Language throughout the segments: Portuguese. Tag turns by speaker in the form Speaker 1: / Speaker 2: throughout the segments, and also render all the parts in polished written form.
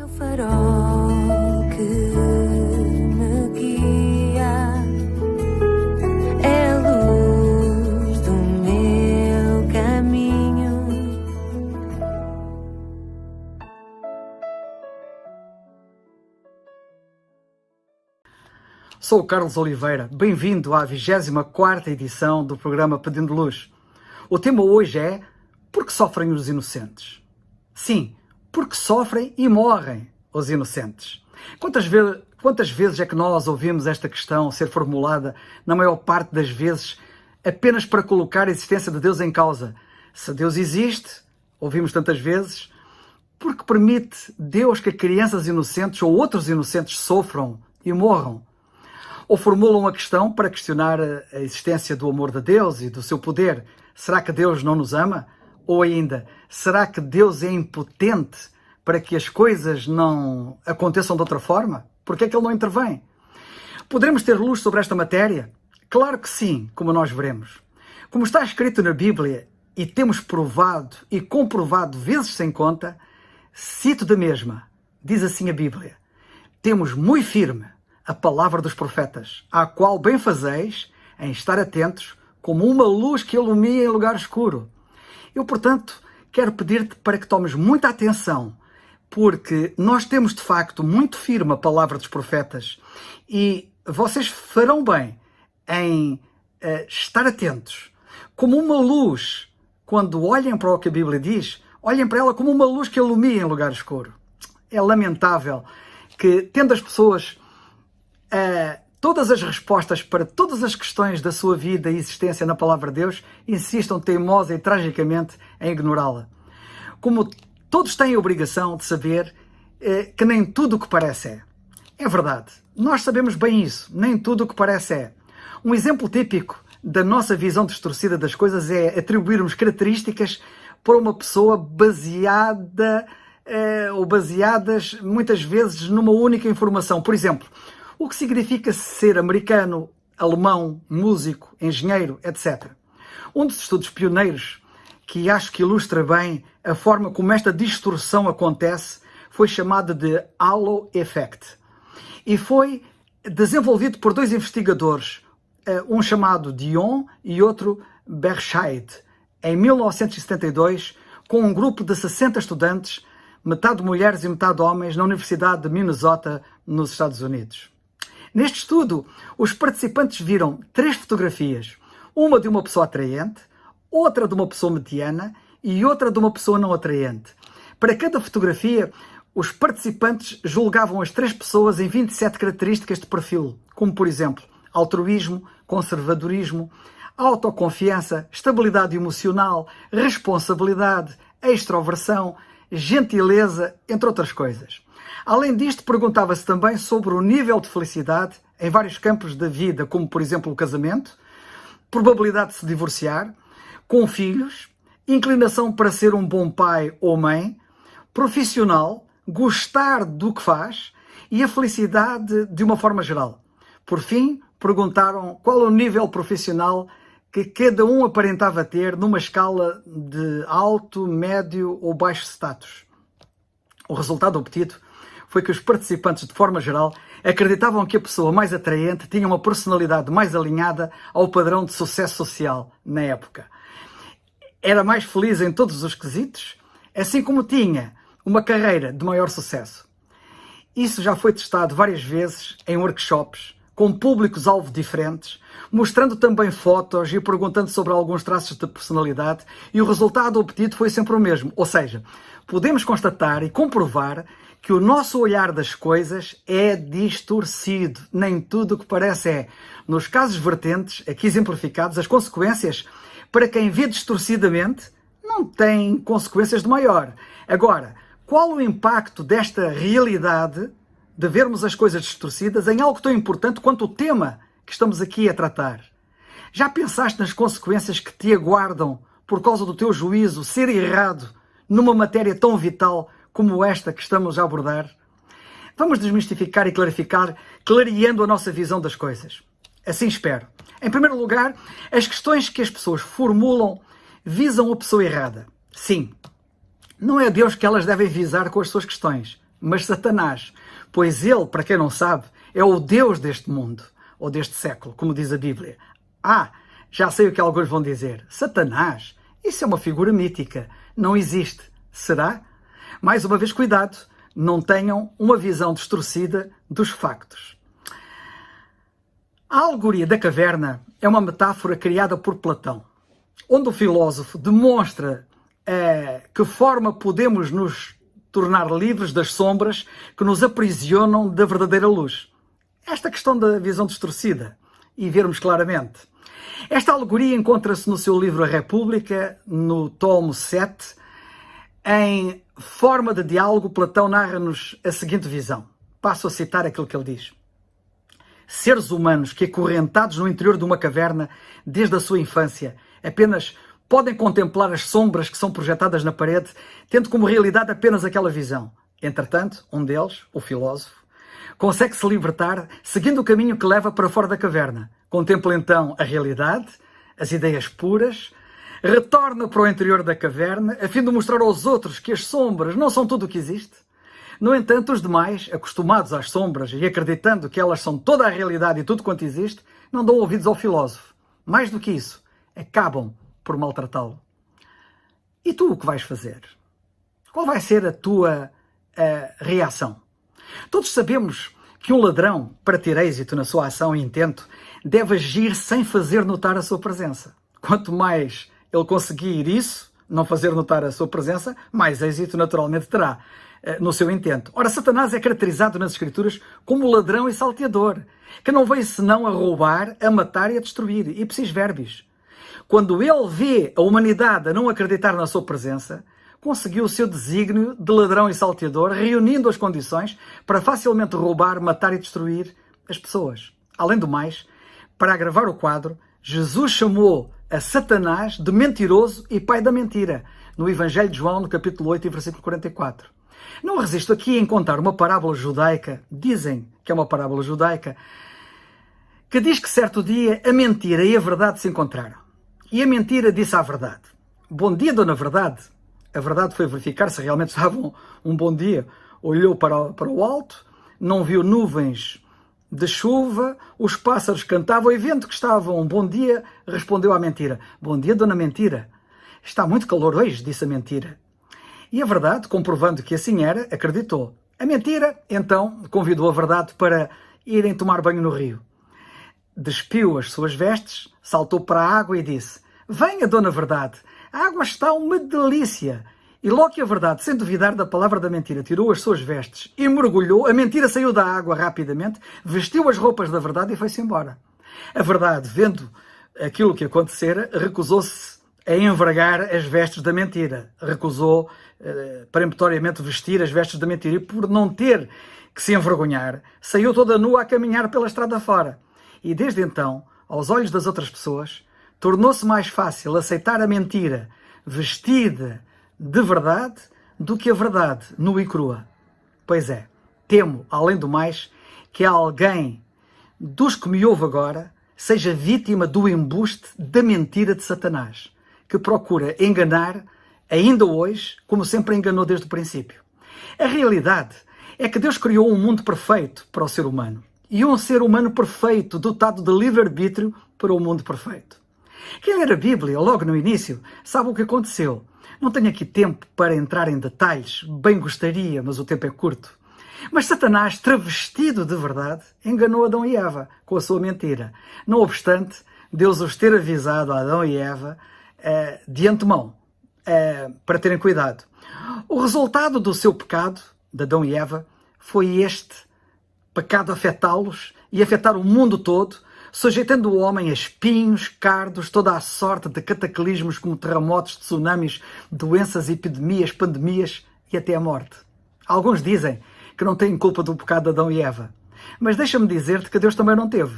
Speaker 1: Teu farol que me guia é a luz do meu caminho.
Speaker 2: Sou o Carlos Oliveira, bem-vindo à 24ª edição do programa Pedindo Luz. O tema hoje é: por que sofrem os inocentes? Sim, porque sofrem e morrem os inocentes. Quantas vezes é que nós ouvimos esta questão ser formulada, na maior parte das vezes, apenas para colocar a existência de Deus em causa? Se Deus existe, ouvimos tantas vezes, porque permite Deus que crianças inocentes ou outros inocentes sofram e morram? Ou formulam a questão para questionar a existência do amor de Deus e do seu poder. Será que Deus não nos ama? Ou ainda, será que Deus é impotente para que as coisas não aconteçam de outra forma? Por que é que Ele não intervém? Poderemos ter luz sobre esta matéria? Claro que sim, como nós veremos. Como está escrito na Bíblia, e temos provado e comprovado vezes sem conta, cito da mesma, diz assim a Bíblia: temos muito firme a palavra dos profetas, à qual bem fazeis em estar atentos, como uma luz que ilumina em lugar escuro. Eu, portanto, quero pedir-te para que tomes muita atenção, porque nós temos, de facto, muito firme a palavra dos profetas e vocês farão bem em estar atentos. Como uma luz, quando olhem para o que a Bíblia diz, olhem para ela como uma luz que ilumina em lugar escuro. É lamentável que, tendo as pessoas todas as respostas para todas as questões da sua vida e existência na palavra de Deus, insistam teimosa e tragicamente em ignorá-la. Como todos têm a obrigação de saber que nem tudo o que parece é. É verdade, nós sabemos bem isso, nem tudo o que parece é. Um exemplo típico da nossa visão distorcida das coisas é atribuirmos características para uma pessoa baseadas muitas vezes numa única informação. Por exemplo, o que significa ser americano, alemão, músico, engenheiro, etc. Um dos estudos pioneiros, que acho que ilustra bem a forma como esta distorção acontece, foi chamado de Halo Effect. E foi desenvolvido por dois investigadores, um chamado Dion e outro Berscheid, em 1972, com um grupo de 60 estudantes, metade mulheres e metade homens, na Universidade de Minnesota, nos Estados Unidos. Neste estudo, os participantes viram 3 fotografias, uma de uma pessoa atraente, outra de uma pessoa mediana e outra de uma pessoa não atraente. Para cada fotografia, os participantes julgavam as 3 pessoas em 27 características de perfil, como por exemplo, altruísmo, conservadorismo, autoconfiança, estabilidade emocional, responsabilidade, extroversão, gentileza, entre outras coisas. Além disto, perguntava-se também sobre o nível de felicidade em vários campos da vida, como por exemplo o casamento, probabilidade de se divorciar, com filhos, inclinação para ser um bom pai ou mãe, profissional, gostar do que faz e a felicidade de uma forma geral. Por fim, perguntaram qual o nível profissional que cada um aparentava ter numa escala de alto, médio ou baixo status. O resultado obtido foi que os participantes, de forma geral, acreditavam que a pessoa mais atraente tinha uma personalidade mais alinhada ao padrão de sucesso social na época. Era mais feliz em todos os quesitos, assim como tinha uma carreira de maior sucesso. Isso já foi testado várias vezes em workshops, com públicos-alvo diferentes, mostrando também fotos e perguntando sobre alguns traços de personalidade, e o resultado obtido foi sempre o mesmo. Ou seja, podemos constatar e comprovar que o nosso olhar das coisas é distorcido. Nem tudo o que parece é. Nos casos vertentes, aqui exemplificados, as consequências, para quem vê distorcidamente, não têm consequências de maior. Agora, qual o impacto desta realidade de vermos as coisas distorcidas em algo tão importante quanto o tema que estamos aqui a tratar? Já pensaste nas consequências que te aguardam por causa do teu juízo ser errado numa matéria tão vital como esta que estamos a abordar? Vamos desmistificar e clarificar, clareando a nossa visão das coisas. Assim espero. Em primeiro lugar, as questões que as pessoas formulam visam a pessoa errada. Sim, não é Deus que elas devem visar com as suas questões. mas Satanás, pois ele, para quem não sabe, é o Deus deste mundo, ou deste século, como diz a Bíblia. Já sei o que alguns vão dizer. Satanás? Isso é uma figura mítica. Não existe. Será? Mais uma vez, cuidado. Não tenham uma visão distorcida dos factos. A alegoria da caverna é uma metáfora criada por Platão, onde o filósofo demonstra que forma podemos nos tornar livres das sombras que nos aprisionam da verdadeira luz. Esta questão da visão distorcida e vermos claramente. Esta alegoria encontra-se no seu livro A República, no tomo 7. Em forma de diálogo, Platão narra-nos a seguinte visão. Passo a citar aquilo que ele diz. Seres humanos que, acorrentados no interior de uma caverna desde a sua infância, apenas podem contemplar as sombras que são projetadas na parede, tendo como realidade apenas aquela visão. Entretanto, um deles, o filósofo, consegue se libertar seguindo o caminho que leva para fora da caverna. Contempla então a realidade, as ideias puras, retorna para o interior da caverna a fim de mostrar aos outros que as sombras não são tudo o que existe. No entanto, os demais, acostumados às sombras e acreditando que elas são toda a realidade e tudo quanto existe, não dão ouvidos ao filósofo. Mais do que isso, acabam por maltratá-lo. E tu o que vais fazer? Qual vai ser a tua reação? Todos sabemos que um ladrão, para ter êxito na sua ação e intento, deve agir sem fazer notar a sua presença. Quanto mais ele conseguir isso, não fazer notar a sua presença, mais êxito naturalmente terá no seu intento. Ora, Satanás é caracterizado nas Escrituras como ladrão e salteador, que não veio senão a roubar, a matar e a destruir, ipsis verbis. Quando ele vê a humanidade a não acreditar na sua presença, conseguiu o seu desígnio de ladrão e salteador, reunindo as condições para facilmente roubar, matar e destruir as pessoas. Além do mais, para agravar o quadro, Jesus chamou a Satanás de mentiroso e pai da mentira, no Evangelho de João, no capítulo 8 e versículo 44. Não resisto aqui em contar uma parábola judaica, dizem que é uma parábola judaica, que diz que certo dia a mentira e a verdade se encontraram. E a mentira disse à verdade: bom dia, dona Verdade. A verdade foi verificar se realmente estava um bom dia. Olhou para o alto, não viu nuvens de chuva, os pássaros cantavam e vendo que estava um bom dia, respondeu à mentira: bom dia, dona Mentira. Está muito calor hoje, disse a mentira. E a verdade, comprovando que assim era, acreditou. A mentira, então, convidou a verdade para irem tomar banho no rio. Despiu as suas vestes, saltou para a água e disse: venha, dona Verdade, a água está uma delícia. E logo que a verdade, sem duvidar da palavra da mentira, tirou as suas vestes e mergulhou, a mentira saiu da água rapidamente, vestiu as roupas da verdade e foi-se embora. A verdade, vendo aquilo que acontecera, recusou-se a envergar as vestes da mentira. Recusou peremptoriamente vestir as vestes da mentira e, por não ter que se envergonhar, saiu toda nua a caminhar pela estrada fora. E desde então, aos olhos das outras pessoas, tornou-se mais fácil aceitar a mentira vestida de verdade do que a verdade nua e crua. Pois é, temo, além do mais, que alguém dos que me ouve agora seja vítima do embuste da mentira de Satanás, que procura enganar ainda hoje, como sempre enganou desde o princípio. A realidade é que Deus criou um mundo perfeito para o ser humano e um ser humano perfeito, dotado de livre-arbítrio para o mundo perfeito. Quem ler a Bíblia logo no início sabe o que aconteceu. Não tenho aqui tempo para entrar em detalhes, bem gostaria, mas o tempo é curto. Mas Satanás, travestido de verdade, enganou Adão e Eva com a sua mentira. Não obstante, Deus os ter avisado a Adão e Eva de antemão, para terem cuidado. O resultado do seu pecado, de Adão e Eva, foi este pecado afetá-los e afetar o mundo todo, sujeitando o homem a espinhos, cardos, toda a sorte de cataclismos como terremotos, tsunamis, doenças, epidemias, pandemias e até a morte. Alguns dizem que não têm culpa do pecado de Adão e Eva, mas deixa-me dizer-te que Deus também não teve.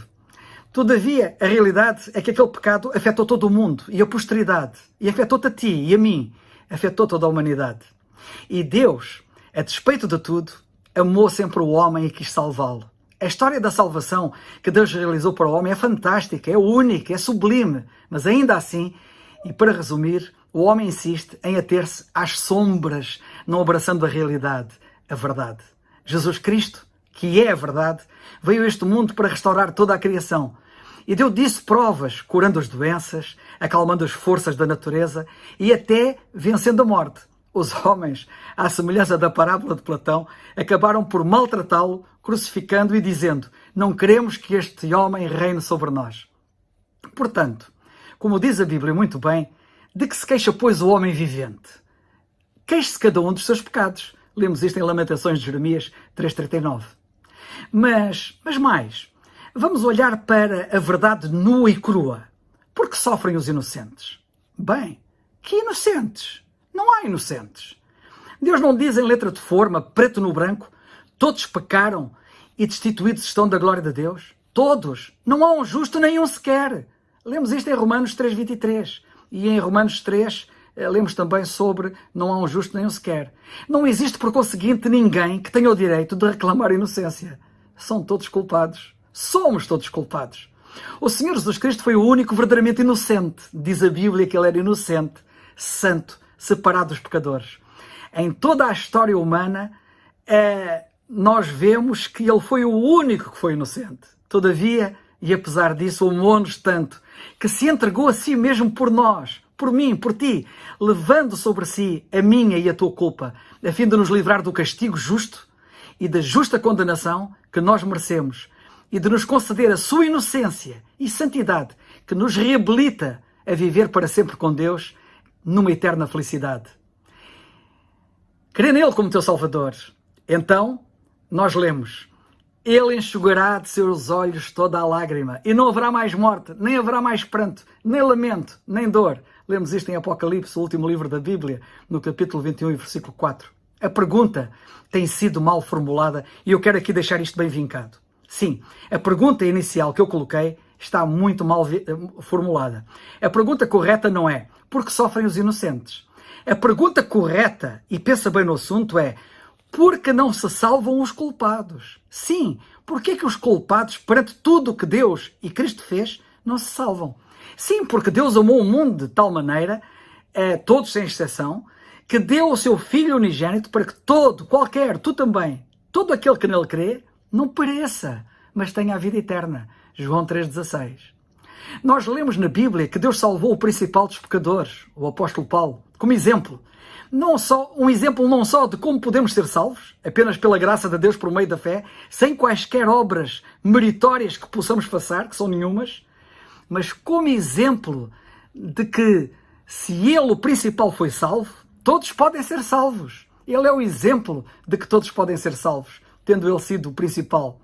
Speaker 2: Todavia, a realidade é que aquele pecado afetou todo o mundo e a posteridade, e afetou-te a ti e a mim, afetou toda a humanidade. E Deus, a despeito de tudo, amou sempre o homem e quis salvá-lo. A história da salvação que Deus realizou para o homem é fantástica, é única, é sublime, mas ainda assim, e para resumir, o homem insiste em ater-se às sombras, não abraçando a realidade, a verdade. Jesus Cristo, que é a verdade, veio a este mundo para restaurar toda a criação. E deu disso provas, curando as doenças, acalmando as forças da natureza e até vencendo a morte. Os homens, à semelhança da parábola de Platão, acabaram por maltratá-lo, crucificando e dizendo: não queremos que este homem reine sobre nós. Portanto, como diz a Bíblia muito bem, de que se queixa, pois, o homem vivente? Queixe-se cada um dos seus pecados. Lemos isto em Lamentações de Jeremias 3,39. Mas mais, vamos olhar para a verdade nua e crua. Por que sofrem os inocentes? Bem, que inocentes? Não há inocentes. Deus não diz em letra de forma, preto no branco, todos pecaram e destituídos estão da glória de Deus? Todos. Não há um justo nem um sequer. Lemos isto em Romanos 3,23. E em Romanos 3, lemos também sobre não há um justo nem um sequer. Não existe, por conseguinte, ninguém que tenha o direito de reclamar inocência. São todos culpados. Somos todos culpados. O Senhor Jesus Cristo foi o único verdadeiramente inocente. Diz a Bíblia que ele era inocente, santo, separado dos pecadores. Em toda a história humana, nós vemos que ele foi o único que foi inocente. Todavia, e apesar disso, amou-nos tanto, que se entregou a si mesmo por nós, por mim, por ti, levando sobre si a minha e a tua culpa, a fim de nos livrar do castigo justo e da justa condenação que nós merecemos, e de nos conceder a sua inocência e santidade, que nos reabilita a viver para sempre com Deus, numa eterna felicidade. Crê nele como teu Salvador. Então, nós lemos: ele enxugará de seus olhos toda a lágrima, e não haverá mais morte, nem haverá mais pranto, nem lamento, nem dor. Lemos isto em Apocalipse, o último livro da Bíblia, no capítulo 21 e versículo 4. A pergunta tem sido mal formulada e eu quero aqui deixar isto bem vincado. Sim, a pergunta inicial que eu coloquei está muito mal formulada. A pergunta correta não é: por que sofrem os inocentes? A pergunta correta, e pensa bem no assunto, é: por que não se salvam os culpados? Sim, porque é que os culpados, perante tudo o que Deus e Cristo fez, não se salvam? Sim, porque Deus amou o mundo de tal maneira, todos sem exceção, que deu o seu Filho unigênito para que tu também, todo aquele que nele crê, não pereça, mas tenha a vida eterna. João 3,16. Nós lemos na Bíblia que Deus salvou o principal dos pecadores, o apóstolo Paulo, como exemplo. Um exemplo não só de como podemos ser salvos, apenas pela graça de Deus por meio da fé, sem quaisquer obras meritórias que possamos fazer, que são nenhumas, mas como exemplo de que se ele, o principal, foi salvo, todos podem ser salvos. Ele é o exemplo de que todos podem ser salvos, tendo ele sido o principal.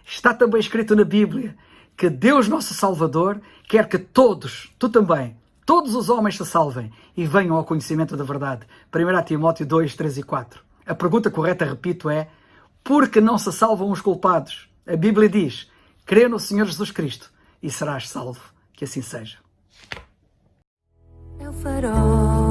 Speaker 2: Está também escrito na Bíblia que Deus, nosso Salvador, quer que todos, tu também, todos os homens se salvem e venham ao conhecimento da verdade. 1 Timóteo 2, 3 e 4. A pergunta correta, repito, é: por que não se salvam os culpados? A Bíblia diz: crê no Senhor Jesus Cristo e serás salvo. Que assim seja.
Speaker 1: É o farol